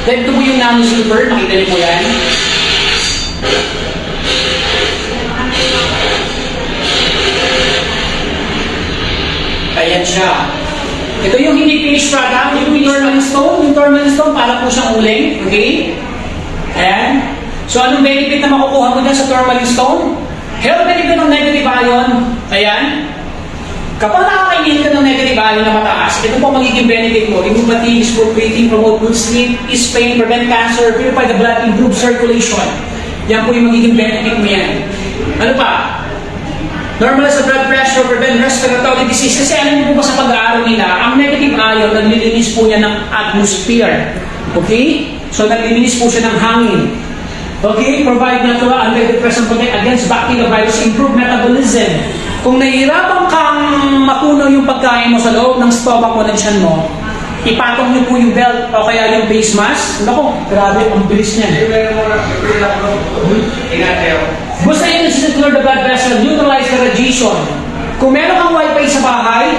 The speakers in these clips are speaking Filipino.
Then ito po yung nano-silver, nakita niyo po yan. Ayan siya. Ito yung hindi finished product, yung tourmaline stone. Yung tourmaline stone, para po siyang uling. Okay? Ayan. So, anong benefit na makukuha mo dyan sa tourmaline stone? Health benefit ng negative ion. Ayan. Kapag nakakainin ka ng negative ion na mataas, ito po magiging benefit mo. Remove fatigue, improve breathing, promote good sleep, ease pain, prevent cancer, purify the blood, improve circulation. Yan po yung magiging benefit mo yan. Ano pa? Normalize the blood pressure, prevent respiratory disease. Kasi alam niyo po ba sa pag-aaral nila, ang negative ion, naglilinis po niya ng atmosphere. Okay? So, naglilinis po siya ng hangin. Okay? Provide natural antidepressant protect against bacterial virus, improve metabolism. Kung nahihirapan kang mapuno yung pagkain mo sa loob ng stomach mo, ng tiyan mo, ipatong niyo po yung belt o kaya yung face mask. Naku, grabe, ang bilis niyan. Basta yun is to clear the blood vessel, neutralize the radiation. Kung meron kang wifi sa bahay,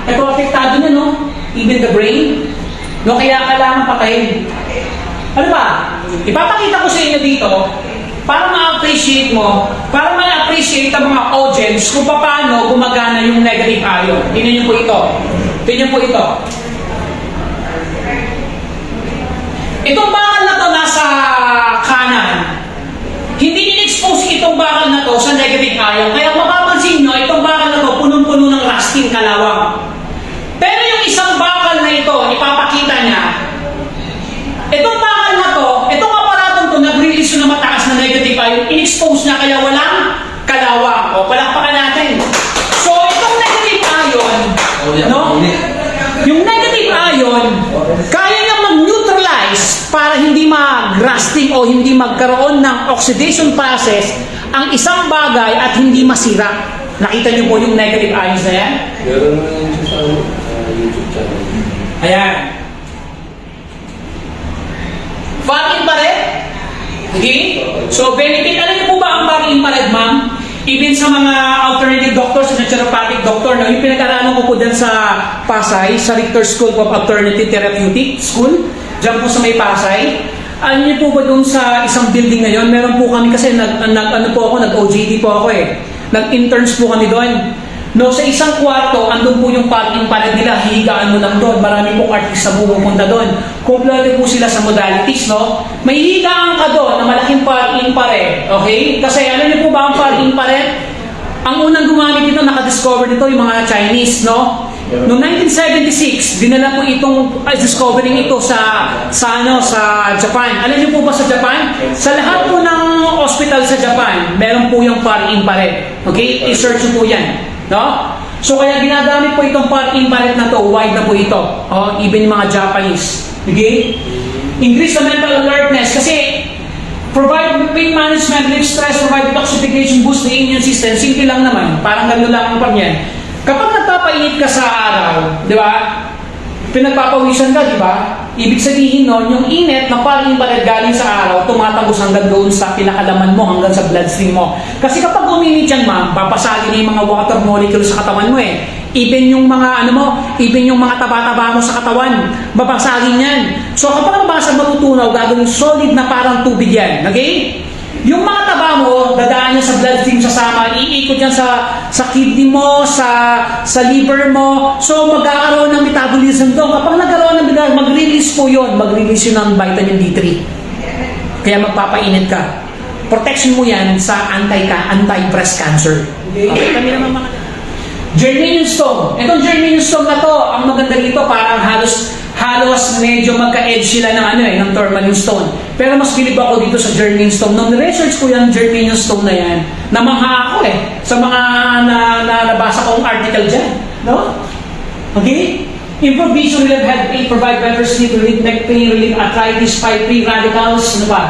ito apektado na, no? Even the brain. No, kaya kailangan patayin. Ano ba? Ipapakita ko sa inyo dito, para ma-appreciate mo, para ma-appreciate ang mga audience kung paano gumagana yung negative ion. Tingnan niyo po ito. Tingnan po ito. Itong bakal na to nasa kanan. Hindi in-expose itong bakal na to sa negative ion. Kaya mapapansin nyo, itong bakal na to punong-puno ng rusting kalawang. Pero yung isang bakal na ito, ipapakita niya, itong bakal na to, itong aparatong to, nag-release na mataas na negative ion, in-expose niya kaya walang kalawang. O, palakpakan natin. So, itong negative ion, no? Yung negative ion, kaya niya mag-neutralize para hindi mag-rusting o hindi magkaroon ng oxidation process ang isang bagay at hindi masira. Nakita niyo po yung negative ions na yan? Meron na yung sa YouTube channel. Ayan. Fat infrared. Okay? So, benefit. Alam niyo po ba ang fat infrared, ma'am? Even sa mga alternative doctors, sa naturopathic doctor, no? Yung pinag-aralan ko po dyan sa Pasay, sa Richter School of Alternative Therapeutic School, dyan po sa may Pasay. Alam niyo po ba doon sa isang building na yun, meron po kami kasi nag-OJT po ako eh. Nag-interns po kami doon. No, sa isang kwarto, andun po yung parking palad nila, hihigaan mo lang doon. Marami pong artista pupunta doon. Kompleto po sila sa modalities, no? May hihigaan ka doon na malaking parking pare. Okay? Kasi alam niyo po ba ang parking pare? Ang unang gumamit nito, nakadiscover nito yung mga Chinese, no? Noong 1976, dinala po itong discovering ito sa Japan. Alam niyo po ba sa Japan? Sa lahat po ng hospital sa Japan, meron po yung parking pare. Okay? I-search po yan. No? So kaya ginagamit po itong infrared na to, wide na po ito. Oh, even yung mga Japanese. Okay? Increase the mental alertness kasi provide pain management, relieve stress, provide detoxification, boost the immune system. Simple lang naman. Parang gano'n lang ang yan. Kapag nagpapainit ka sa araw, di ba? Pinagpapawisan ka, di ba? Ibig sabihin nun, yung init na parang infrared galing sa araw, tumatagos hanggang doon sa pinakalaman mo, hanggang sa bloodstream mo. Kasi kapag uminit yan, ma'am, papasagin yung mga water molecules sa katawan mo eh. Even yung mga, even yung mga taba-taba mo sa katawan, babasagin yan. So kapag nabasag matutunaw, gagawin solid na parang tubig yan. Okay? Yung mga taba mo, dadaan yan sa bloodstream sasama, iikot yan sa kidney mo, sa liver mo. So, magkakaroon ng metabolism doon. Kapag nagkaroon ng metabolism, mag-release po yun. Mag-release yun ng vitamin D3. Kaya magpapainit ka. Protection mo yan sa anti-breast cancer. Okay, kami naman mga... Germanium stone. Itong germanium stone na to, ang maganda dito, parang halos medyo magka-edge sila ng tourmaline stone. Pero mas bilib ako dito sa germanium stone. Nung research ko yung germanium stone na yan, namangha ako sa mga nabasa kong article dyan. No? Okay? Improve vision, relieve head pain, provide better sleep, relieve neck pain, relieve arthritis, fight free radicals, ano ba?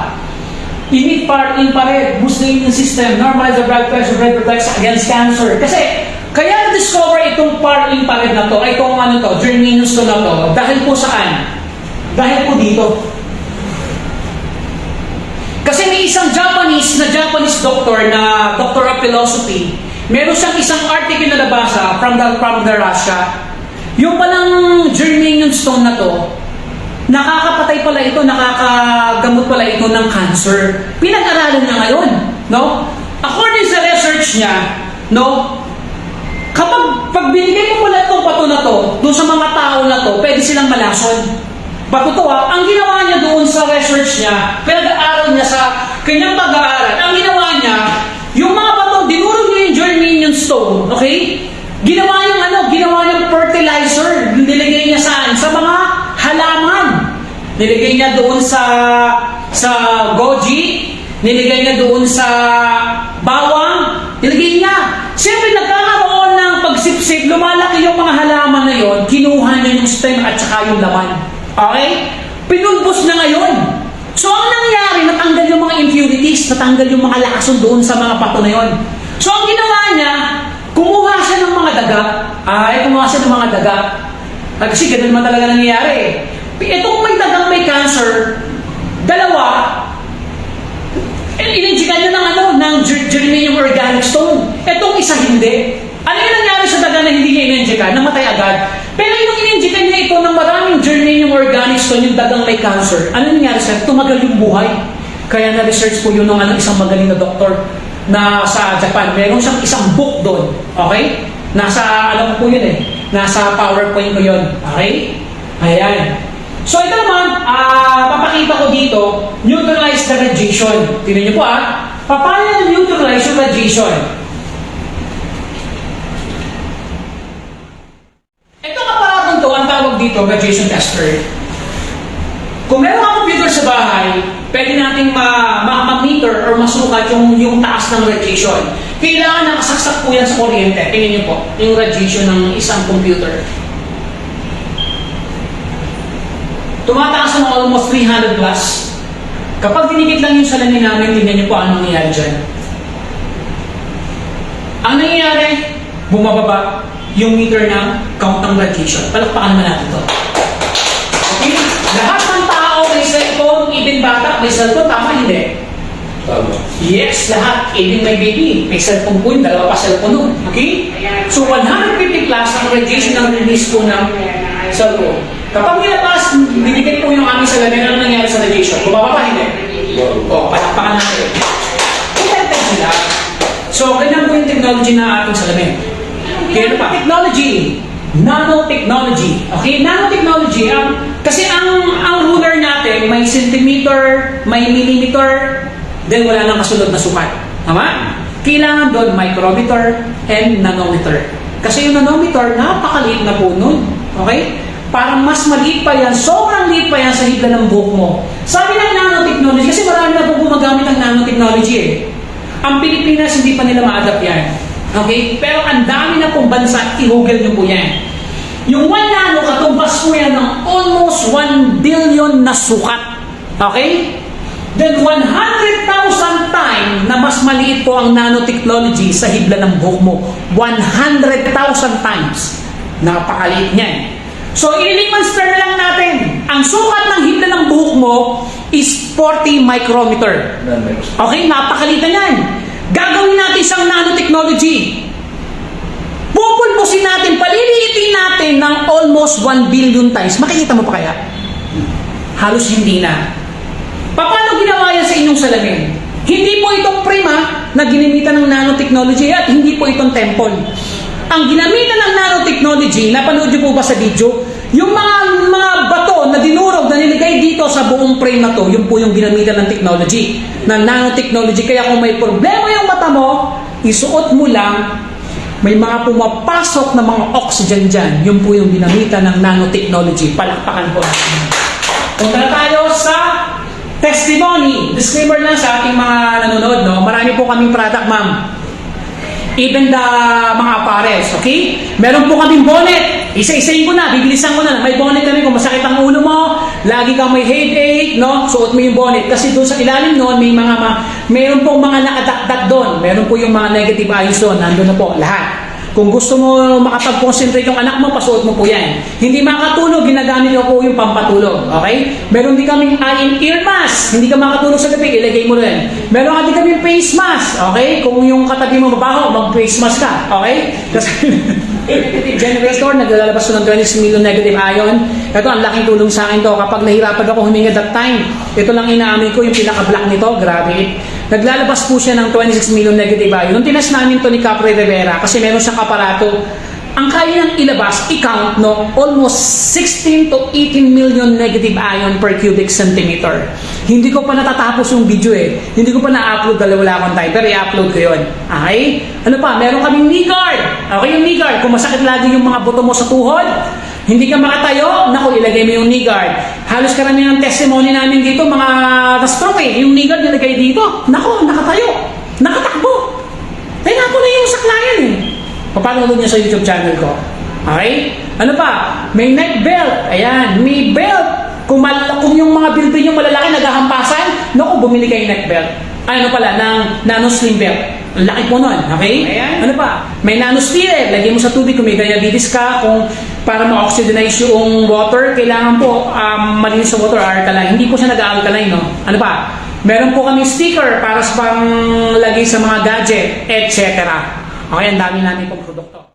Emit part infrared, boost the immune system, normalize the blood pressure, protects against cancer. Kasi, kaya na-discover itong part infrared na to, ay itong germanium stone na to, dahil po saan? Dahil po dito. Kasi may isang Japanese doctor na doctor of philosophy, meron siyang isang article na nabasa from the Russia. Yung palang germanium stone na to, nakakapatay pala ito, nakakagamot pala ito ng cancer. Pinag-aralan niya ngayon, no? According sa research niya, no, pag binigay mo pala itong bato na to, doon sa mga tao na to, pwede silang malason. Patutuwa, ang ginawa niya doon sa research niya, pinag-aaral niya sa kanyang pag-aaral, ang ginawa niya, yung mga bato, dinurog niya yung germanium stone, okay? Ginawa niyang fertilizer, nilagay niya saan? Sa mga halaman. Nilagay niya doon sa goji, nilagay niya doon sa bawang, nilagay niya. Siyempre, nagkakaroon ng pagsipsip, lumalaki yung mga halaman na yon, kinuha niya yung stem at saka yung laman. Okay? Pinulbos na ngayon. So, ang nangyari, natanggal yung mga impurities, natanggal yung mga lason doon sa mga bato na yon. So, ang ginawa niya, kumuha siya ng mga daga. Kumuha siya ng mga daga. Kasi ganun naman talaga nangyayari. Itong may dagang may cancer, dalawa, ininjikan niya ng germanium organic stone. Itong isa hindi. Ano yung nangyari sa daga na hindi niya ininjikan? Namatay agad. Pero yung ininjikan niya ito ng maraming germanium organic stone, yung dagang may cancer, ano nangyari sa tumagal yung buhay. Kaya na-research po yun ng isang magaling na doktor na sa Japan. Meron siyang isang book doon. Okay? Alam ko po yun nasa PowerPoint ko yun. Okay? Ayan. So ito naman, papakita ko dito, neutralize the radiation. Tingnan niyo po paano neutralize yung radiation? Itong aparatong to, ang tawag dito, radiation tester. Kung meron kang computer sa bahay, pwede nating ma-meter or masukat yung taas ng radiation. Kailangan nakasaksak po yan sa kuryente. Tingnan niyo po, yung radiation ng isang computer. Tumataas ng almost 300 plus. Kapag dinikit lang yung salamin namin, tingnan niyo po anong nangyayari dyan. Ang nangyayari, bumababa yung meter ng count ng radiation. Palakpakan naman natin ito. Okay? Lahat ng tao may cellphone, even bata may cellphone, tama hindi? Tama. Yes, lahat. Even my baby, may cellphone po yun, dalawa pa cellphone nun. Okay? So 150 plus ang radiation ng release po ng cellphone. Kapag nilabas, binigay po yung aming salamin, ano nangyari sa radiation? Bumaba pa hindi? Palakpakan natin. Protected sila. So, ganyan po yung technology na ating salamin. Kaya pa? Technology. Nanotechnology. Okay? Nanotechnology. Kasi ang ruler natin, may centimeter, may millimeter, then wala nang kasunod na sukat. Tama? Kailangan doon micrometer and nanometer. Kasi yung nanometer, napakaliit na po nun. Okay? Parang mas maliit pa yan, sobrang liit pa yan sa higla ng buhok mo. Sabi ng nanotechnology, kasi marami na po gumagamit ng nanotechnology Ang Pilipinas, hindi pa nila ma-adapt yan. Okay? Pero ang dami na pong bansa, i-google nyo po yan. Yung 1 nano, katumbas po yan ng almost 1 billion na sukat. Okay? Then 100,000 times na mas maliit po ang nanotechnology sa hibla ng buhok mo. 100,000 times. Napakaliit niyan. So, i-layman's term na lang natin. Ang sukat ng hibla ng buhok mo is 40 micrometer. Okay? Napakaliit na yan. Gagawin natin isang nanotechnology. Pupulbusin natin, paliliitin natin ng almost 1 billion times. Makikita mo pa kaya? Halos hindi na. Paano ginawa yan sa inyong salamin? Hindi po itong prima na ginamitan ng nanotechnology at hindi po itong temple. Ang ginamitan ng nanotechnology, napanood niyo po ba sa video? Yung mga bato na dinurog na niligay dito sa buong frame na to, yun po yung ginamitan ng technology, ng nanotechnology. Kaya kung may problema yung mata mo, isuot mo lang, may mga pumapasok na mga oxygen dyan. Yun po yung ginamitan ng nanotechnology. Palakpakan po natin. Punta na tayo sa testimony. Disclaimer lang sa ating mga nanonood, no? Marami po kaming product, ma'am. Even the mga apparels, okay? Meron po kaming bonnet. Isa-isayin ko na, bibilisan ko na. May bonnet kami kung masakit ang ulo mo, lagi kang may headache, no? Suot mo yung bonnet. Kasi doon sa ilalim noon, meron pong mga nakadakdak doon. Meron po yung mga negative ions doon. Nandun na po, lahat. Kung gusto mo makapag-concentrate yung anak mo, pasuot mo po yan. Hindi makatulog, ginagamit ko po yung pampatulog. Okay? Meron din kaming eye and ear mask. Hindi ka makatulog sa gabi, ilagay mo rin. Meron din kaming face mask. Okay? Kung yung katabi mo mabaho, mag-face mask ka. Okay? Kasi generator, naglalabas ko ng 26 million negative ion. Ito, ang laking tulong sa akin to. Kapag nahirapan ako huminga that time, ito lang inaamin ko, yung pinaka-black nito, grabe. Naglalabas po siya ng 26 million negative ion. Nung tinas namin to ni Capri Rivera, kasi meron siyang aparato, ang kaya niyang ilabas, i-count, no, almost 16 to 18 million negative ion per cubic centimeter. Hindi ko pa natatapos yung video eh. Hindi ko pa na-upload dahil wala akong time, pero i-upload ko yun. Okay? Ano pa? Meron kaming knee guard. Okay, yung knee guard. Kung masakit lagi yung mga buto mo sa tuhod, hindi ka makatayo, naku, ilagay mo yung knee guard. Halos karamihan ng testimony namin dito, mga na-stroke eh, yung knee guard nilagay dito. Naku, nakatayo, nakatakbo. Kaya ako na yung saklayan eh. Papanood niya sa YouTube channel ko. Okay? Ano pa? May neck belt. Ayan, may belt. Kung yung mga bilbil yung malalaki naghahampasan, naku, bumili kayo neck belt. Ay, ano pala, ng nano slim belt. Ang laki po nun, okay? Ayan. Ano pa? May nanosphere. Lagyan mo sa tubig kung may diabetes ka, kung para ma-oxidinize yung water, kailangan po malinis sa water, alkaline. Hindi po siya nag-alkaline, no? Ano pa? Meron po kaming sticker para sa panglagay sa mga gadget, etc. Okay, ang dami namin pong produkto.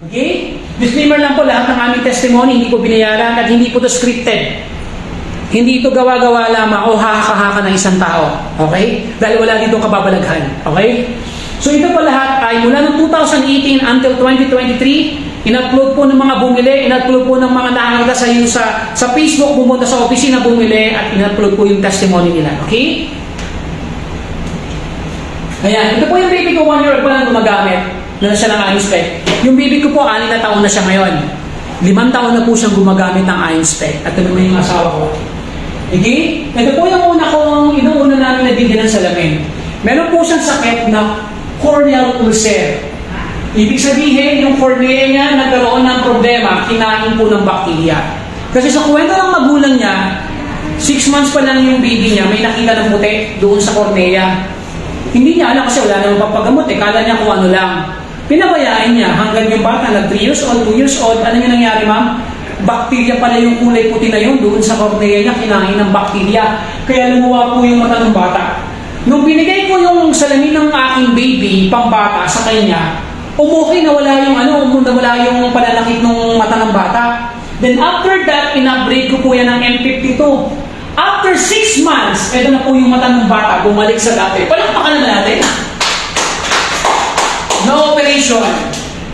Okay? Disclaimer lang po, lahat ng aming testimony, hindi po binayaran at hindi po to scripted. Hindi ito gawa-gawa lamang o hahaka-haka ng isang tao. Okay? Dahil wala dito kababalaghan. Okay? So ito po lahat ay mula ng 2018 until 2023, in-upload po ng mga bumili, in-upload po ng mga nakakita sa iyo sa Facebook, pumunta sa opisina bumili at in-upload po yung testimony nila. Okay? Ayan, ito po yung baby ko, 1 year old pa lang gumagamit na siya ng iron spec. Yung baby ko po, 6 na taon na siya ngayon. 5 taon na po siyang gumagamit ng iron spec. At ito naman yung asawa ko. Okay? Ito po yung inuuna namin na bigyan ng salamin. Meron po siyang sakit na corneal ulcer. Ibig sabihin, yung cornea niya nagkaroon ng problema, kinain po ng bakterya. Kasi sa kwento ng magulang niya, 6 months pa lang yung baby niya, may nakita ng puti doon sa cornea. Hindi niya alam kasi wala namang papagamot eh. Kala niya kung ano lang. Pinabayaan niya hanggang yung bata na 3 years old, 2 years old. Ano yung nangyari, ma'am? Bakterya pala yung kulay puti na yun doon sa cornea niya. Kinain ng bakterya. Kaya lumuwa po yung mata ng bata. Nung binigay ko yung salamin ng aking baby, pambata sa kanya, umuki na wala yung wala yung pananakit ng mata ng bata. Then after that, in-upgrade ko po yan ng M52. After 6 months, ito na po yung mata ng bata, bumalik sa dati. Palakpakan na natin. No operation.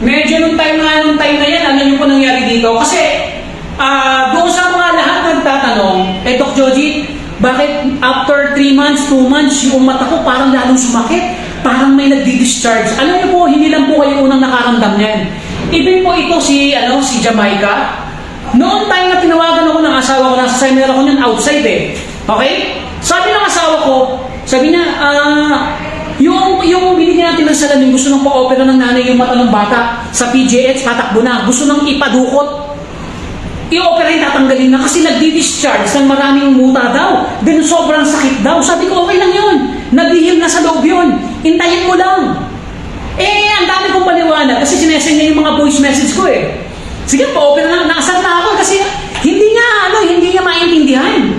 Medyo nung time na yan, ano yung po nangyari dito? Kasi, doon sa mga lahat nagtatanong, Doc Joji, bakit after 3 months, 2 months, yung mata ko parang lalong sumakit? Parang may nagdi-discharge. Alam niyo po, hindi lang po kayo unang nakaramdam niyan. Even po ito si Jamaica. Noong time na tinawagan ako ng asawa ko, nasa seminar ako niyan outside eh. Okay? Sabi ng asawa ko, sabi niya, yung binigyan natin ng salamin, gusto nang pa-opera ng nanay yung mata ng bata sa PGH, tatakbo na. Gusto nang ipadukot. I-opera yung tatanggalin na kasi nagdi-discharge ng maraming muta daw. Then sobrang sakit daw. Sabi ko, okay lang yun. Naghihil na sa loob yun. Hintayin mo lang. Ang dami kong paliwanag kasi sinesend niya yung mga voice message ko eh. Sige, pa-open na, nakasar na ako kasi hindi niya maintindihan.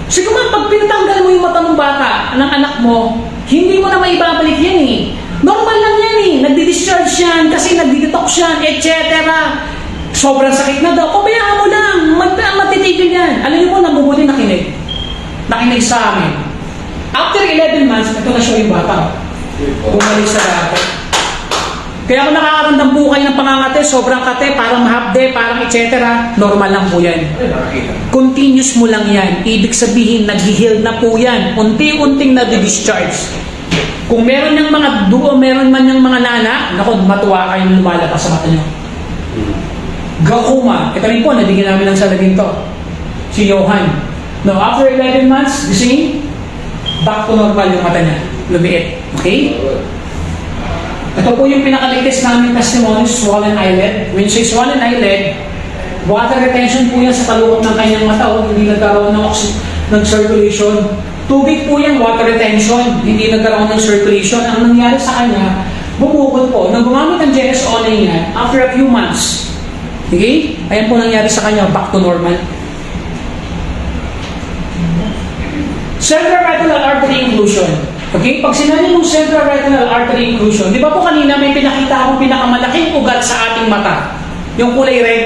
Sige man, pag pinatanggal mo yung mata ng bata, ng anak mo, hindi mo na maibabalik yan eh. Normal lang yan eh. Nagdi-discharge yan kasi nagdi-detox yan, etc. Sobrang sakit na daw. Pabayaan mo lang. Matitigil yan. Alam niyo po, nabubuti nakinig. Nakinig sa amin. After 11 months, ito na siya yung bata. Bumalik sa dati. Kaya kung nakakaramdam po kayo ng pangangate, sobrang kate, parang mahapde, parang etc. Normal lang po yan. Continuous mo lang yan. Ibig sabihin, nag-heal na po yan. Unti-unting nadi-discharge. Kung meron niyang mga duo, meron man niyang mga nana, naku, matuwa kayo lumalabas sa mata niyo. Glaucoma. Ito rin po, nabigyan namin ng salamin to. Si Johan. Now, after 11 months, the same, back to normal yung mata niya. Lumiit. Okay? Ito po yung pinaka-latest namin testimony, swollen eyelid. When say swollen eyelid, water retention po yan sa kalukot ng kanyang mata, hindi nagkaroon ng circulation. Tubig po yan, water retention, hindi nagkaroon ng circulation. Ang nangyari sa kanya, bumukol po. Nang gumamit ang GSO niya, after a few months, okay? Ayan po nangyari sa kanya, back to normal. Central retinal artery occlusion. Okay? Pag sinabi mong central retinal artery occlusion, di ba po kanina may pinakita akong pinakamalaking ugat sa ating mata? Yung kulay red.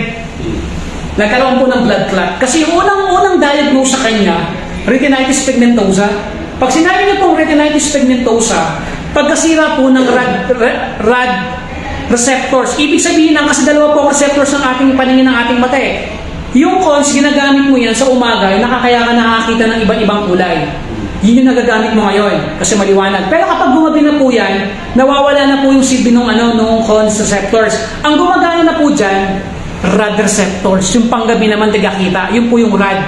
Nagkaroon po ng blood clot. Kasi yung unang diagnose sa kanya, retinitis pigmentosa. Pag sinabi niyo pong retinitis pigmentosa, pagkasira po ng rad receptors. Ibig sabihin ng kasi dalawa po ang receptors ng ating paningin ng ating mata eh. Yung cons, ginagamit mo yan sa umaga, nakakaya ka nakakita ng iba't-ibang kulay. Yun yung nagagamit mo ngayon kasi maliwanag. Pero kapag gumabi na po yan, nawawala na po yung silbi nung cons receptors. Ang gumagana na po dyan, rad receptors. Yung panggabi naman tagakita, yun po yung rad.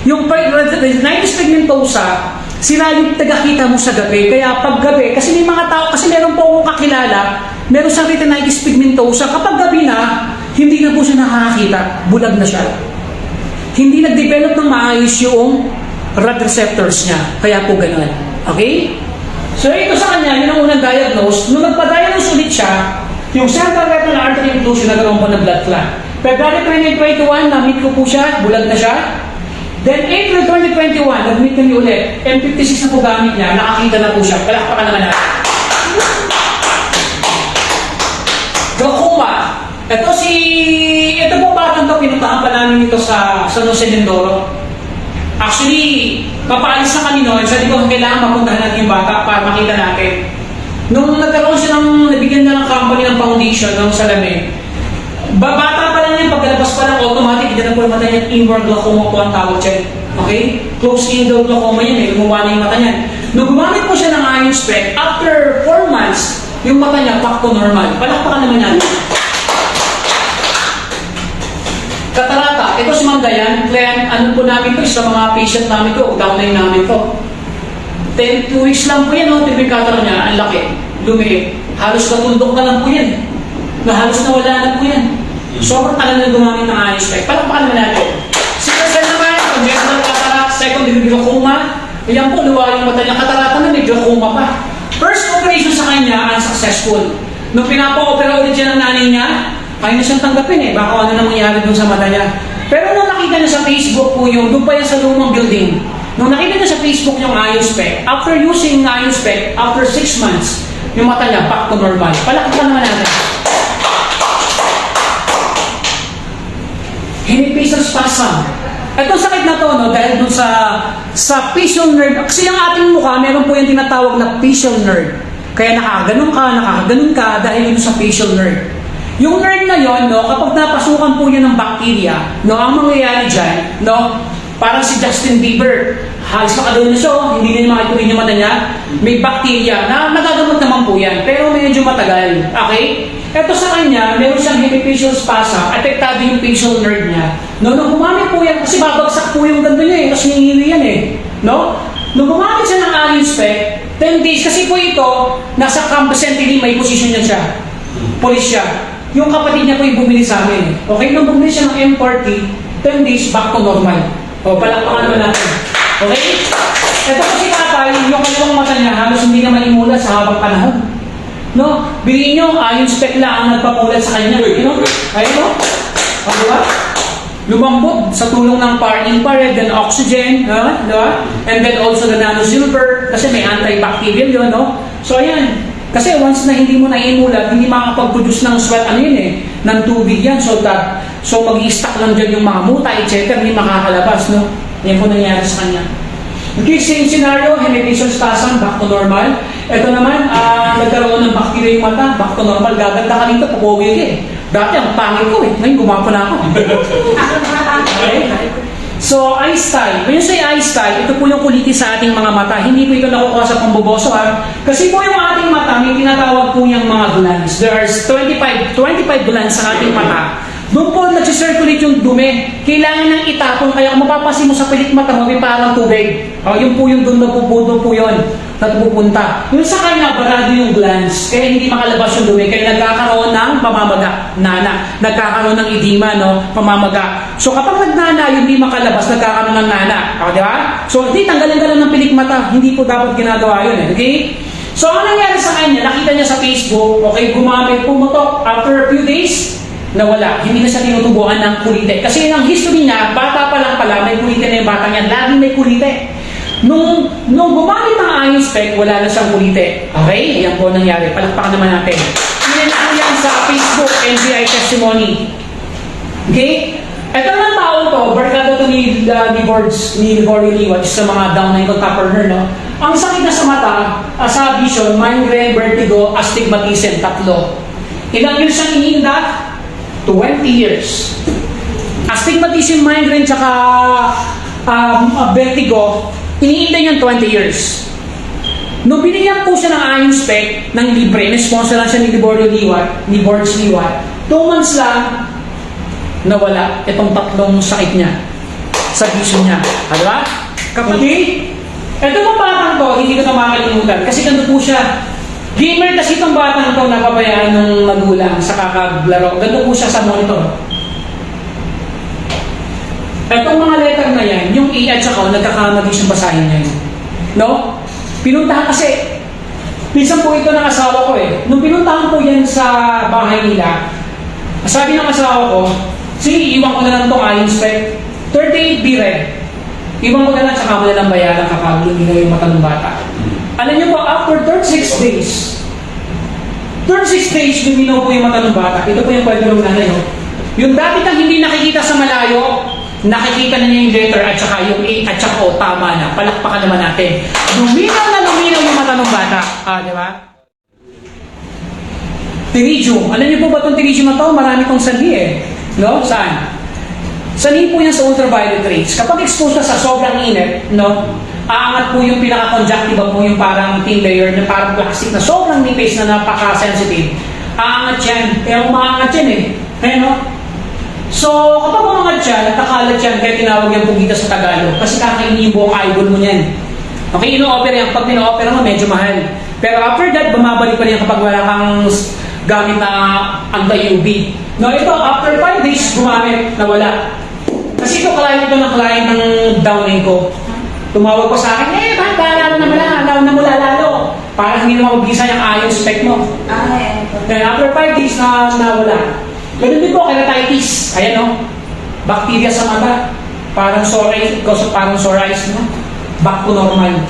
Yung retinitis pigmentosa, sira yung tagakita mo sa gabi. Kaya pag gabi, kasi may mga tao, kasi meron po akong kakilala, meron siyang retinitis pigmentosa. Kapag gabi na, hindi na po siya nakakakita. Bulag na siya. Hindi nag-develop ng maayos yung rad receptors niya. Kaya po ganun. Okay? So ito sa kanya, yun ang unang diagnose. Nung nagpa-diagnose ulit siya, yung central retinal artery occlusion, nagkaroon po ng blood clot. February 2021, na-meet ko po siya, bulag na siya. Then April 2021, nag-meet kami ulit. M56 na po gamit niya, nakakita na po siya. Palakpakan naman natin. Glaucoma. Ito po parang ito, pinuntahan pa namin ito sa San Jose Mindoro. Actually, papaalis na kami noon, sabi ko kailangan mapuntahan natin yung bata para makita natin. Nung nagkaroon siya nabigyan na ng company ng foundation ng salamin, bata pa lang yan, pagkalabas pa lang, automatic, hindi na po yung mata niya, inward glaucoma po ang tawag dyan. Okay? Close inward glaucoma yan eh, gumawa na yung mata niyan. Nung gumamit po siya ng iron spec, after 4 months, yung mata niya back to normal. Palakpakan naman natin. Katarata, ito si Ma'am Dayan, client, ano po namin ito, sa mga patient namin ito, downline namin ito. 2 weeks lang po yan, tibig catarata niya, ang laki, lumiit. Halos katundok na lang po yan. Halos nawala na po yan. Sobrang tagal na gumamit ng iron spec. Palakpakan naman natin. Si Marcel naman, congenital cataract, second degree glaucoma, yan po, luwa yung mata niya, katarata na may glaucoma pa. First operation sa kanya, unsuccessful. Nung pinapa-opera ulit siya ng nanay niya, kaya na siyang tanggapin eh, baka ano na mangyari dun sa mata niya. Pero nung nakita niya sa Facebook po yung, doon pa yan sa lumang building, nung nakita niya sa Facebook yung iron spec, after using iron spec, after 6 months, yung mata niya back to normal. Palakpakan naman natin. Hemifacial spasm. Itong sakit na to, no, dahil dun sa facial nerve, kasi yung ating mukha, meron po yung tinatawag na facial nerve. Kaya nakakaganon ka dahil yun sa facial nerve. Yung nerve na yon, no, kapag napasukan po yun ng bacteria, no, ang mangyayari dyan, no, parang si Justin Bieber, halos makagawin na siya, hindi na niya makituloy yung mata niya, may bacteria, na nagagamot naman po yan, pero medyo matagal, okay? Ito sa kanya, meron siyang hemifacial spasm, apektado yung facial nerve niya. No, nung gumamit po yan, kasi babagsak po yung ganda niya eh, kasi hihili yan eh, no? Nung gumamit siya ng iron spec, 10 days, kasi po ito, nasa campus century, may position niya siya, police siya. Yung kapatid niya po yung bumili sa amin. Okay, nung bumili siya ng M40, 10 days back to normal. O, palakpakan naman natin. Okay? Ito po si tatay, yung kanilang mata niya, halos hindi na malimulat sa habang panahon. No? Biliin nyo, iron spec lang ang nagpapulat sa kanya. You know? Ayun no? O, diba? Lumambot sa tulong ng infrared, then oxygen, diba? And then also the nano-silver, kasi may antibacterial yun, no? So, ayan. Kasi once na hindi mo naimulat, hindi makakapag-produce ng sweat, ng tubig yan. So mag-i-stack lang dyan yung mga muta, etc. Hindi makakalabas, no? Yan po nangyari sa kanya. Okay, same scenario, hemifacial spasm, back to normal. Ito naman, nagkaroon ng bacteria yung mata, back to normal. Gaganda ka dito, pupuwi ka eh. Dati ang pangit ko eh, ngayon gumapa na ako. Okay? So, eye style. When you say eye style, ito po yung kulitis sa ating mga mata. Hindi po ito nakukuha sa pamboboso ha. Kasi po yung ating mata, may tinatawag po yung mga glands. There's 25 glands sa ating mata. Doon po nagsisirculate yung dumi. Kailangan ng itapon. Kaya kung mapapasin mo sa pilik mata mo, may parang tubig. Yun po yung doon napupunta po yun. Natupupunta. Yung sa kanya, barado yung glands. Kaya hindi makalabas yung dumi. Kaya nagkakaroon ng pamamaga. Nagkakaroon ng edema, no? Pamamaga. So kapag nagnana, hindi makalabas, nagkakaroon ng nana. Di ba? So hindi, tanggalin ka lang ng pilik mata. Hindi po dapat ginagawa yun. Okay? So, ang nangyari sa kanya, nakita niya sa Facebook, okay, gumamit, pumutok, after a few days, nawala. Hindi na siya tinutubuan ng kulite. Kasi ang history niya, bata pa lang pala, may kulite na yung bata niya, laging may kulite. Nung gumamit ng iron spec, wala na siyang kulite. Okay? Yan po nangyari. Palakpakan naman natin. Yan yan sa Facebook, NBI testimony. Okay? Ito ng tao to, barkada to ni Liborio Liwat, sa mga down na yung top-earner, no? Ang sakit na sa mata, sa vision, migraine, vertigo, astigmatism, tatlo. Ilang years siyang iniinda? 20 years. Astigmatism, migraine, tsaka vertigo, iniinda niyan 20 years. Nung binigyan po siya ng iron spec, ng libre, na-sponsor lang siya ni Liborio Liwat, ni Borge Liwat, 2 months lang, nawala itong tatlong sakit niya sa vision niya. Diba? Kapatid, ito mga batang to, hindi ko na makakalimutan kasi ganito po siya. Gamer kasi itong batang to, napabayaan ng magulang sa kakaglaro. Ganito po siya sa monitor. Itong mga letter na yan, yung A at saka O, nagkakamali siyang basahin niya yun. No? Pinuntahan kasi, minsan po ito ng asawa ko eh. Nung pinuntahan po yan sa bahay nila, sabi ng asawa ko, sige, iwan ko na lang itong iron spec. 38 B-Red. Iwan ko na lang, saka mo na lang bayaran kapag luminaw yung mata ng bata. Alam niyo po, after 36 days, 36 days, luminaw po yung mata ng bata. Ito po yung kwento ng nanay. No? Yung dati kang hindi nakikita sa malayo, nakikita na niya yung letter at saka yung A at saka O, tama na. Palakpakan naman natin. Luminaw na luminaw yung mata ng bata. Di ba? Pterygium. Alam niyo po ba itong pterygium na to? Marami itong sanhi eh. No? Saan? Sanhi po yan sa ultraviolet rays. Kapag exposed ka sa sobrang init, no? Aangat po yung pinaka-conjunctiva po yung parang thin layer na parang plastic na sobrang nipis na napaka-sensitive. Aangat yan. Kaya umaangat yan eh. Kaya no? So, kapag umangat yan, natakalat yan, kaya tinawag yan pugita sa Tagalog. Kasi kakainin yung buong eyeball mo yan. Okay, ino-opera yan. Pag pino-opera mo, medyo mahal. Pero after that, bumabalik pa rin kapag wala kang gamit na anti-UV. No, ito, after 5 days, gumamit, nawala. Kasi ito, client ng downing ko. Tumawag ko sa akin, bakit lalo na lalo. Para hindi na mabisa yung iron spec mo. Then after 5 days na nawala. Ganun din po, keratitis. Ayan o, bacteria sa mata. Parang sore eyes, parang sore eyes, no? Back to normal.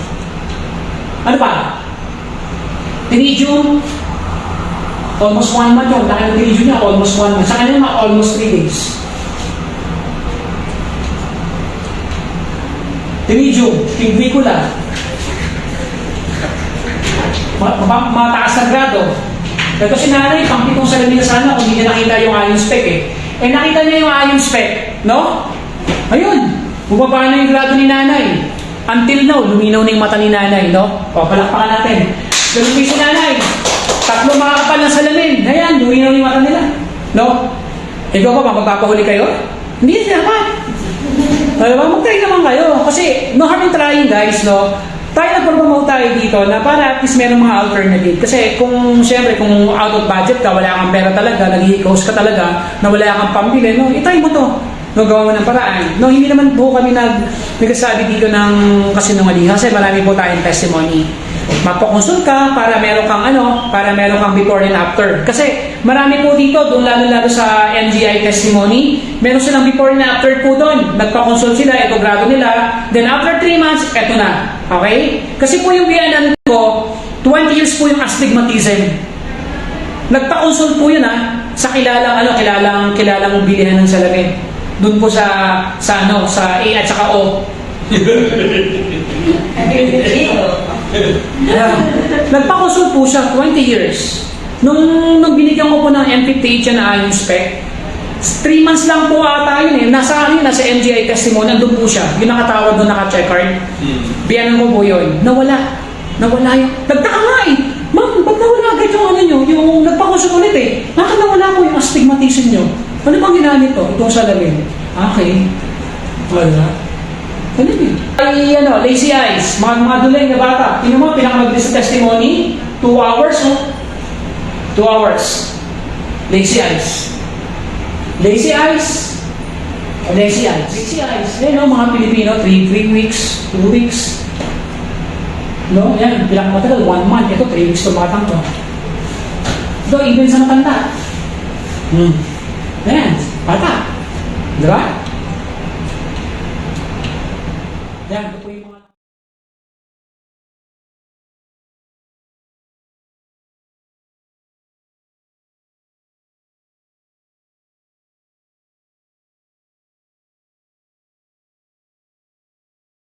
Ano pa? Pterygium. Almost 1 month yun. Dahil ang pterygium niya, almost 1 month. Sa kanya naman, almost 3 days. Pterygium, pinguicula. Mataas na grado. Ito si nanay, pang-pitong salamin na sana kung hindi niya nakita yung iron spec eh. Eh nakita niya yung iron spec, no? Ayun, bumaba na yung grado ni nanay. Until now, luminaw na yung mata ni nanay, no? O, palakpakan natin. Ganun si nanay. 3 makakapal ng salamin. Ayan, luminaw yung mata nila. No? Ikaw ba, magpapahuli kayo? Hindi siya naman. Mag-try naman kayo. Kasi, no harm in trying, guys, no? Tayo nag-promote tayo dito na para at least meron mga alternative. Kasi kung, siyempre, kung out of budget ka, wala kang pera talaga, nag-i-host ka talaga, na wala kang pambili, no? Itry mo to. No, gawa mo ng paraan. No, hindi naman po kami nagsasabi dito ng kasinungalingan kasi marami po tayong testimony. Magpo-consult ka para meron kang para meron kang before and after. Kasi marami po dito, doon lalo sa NGI testimony, meron silang before and after po doon. Nagpa-consult sila, ito grado nila. Then after 3 months, eto na. Okay? Kasi po yung biyanan ko, 20 years po yung astigmatism. Nagpa-consult po yun sa kilalang bilihan ng salamin. Doon po sa A at saka O. Nagpa-consult po siya 20 years. Nung binigyan ko po ng M58 na iron spec, 3 months lang po ata yun eh. Nasa NGI testimony, nandun po siya. Yung nakatawag doon, naka-check card. Biyanan ko po yun. Nawala yun. Nagtaka nga eh. Ma'am, ba't nawala agad yung nyo? Yung nagpa-consult ulit eh. Bakit nawala po yung astigmatism nyo? Ano bang ginamit to? Itong salamin. Okay. Wala. Ano yun? Ay, lazy eyes. Mga dulay na bata. Tingnan mo, pinakamaglis sa testimony. 2 hours, 2 hours. Lazy eyes. Lazy eyes. Lazy eyes. Lazy eyes. Mga Pilipino, 3 weeks, 2 weeks. No, yan, pinakamatagal, 1 month. Ito, 3 weeks itong batang to. Ito, even sa matanda. Ayan, bata. Di ba? Yan,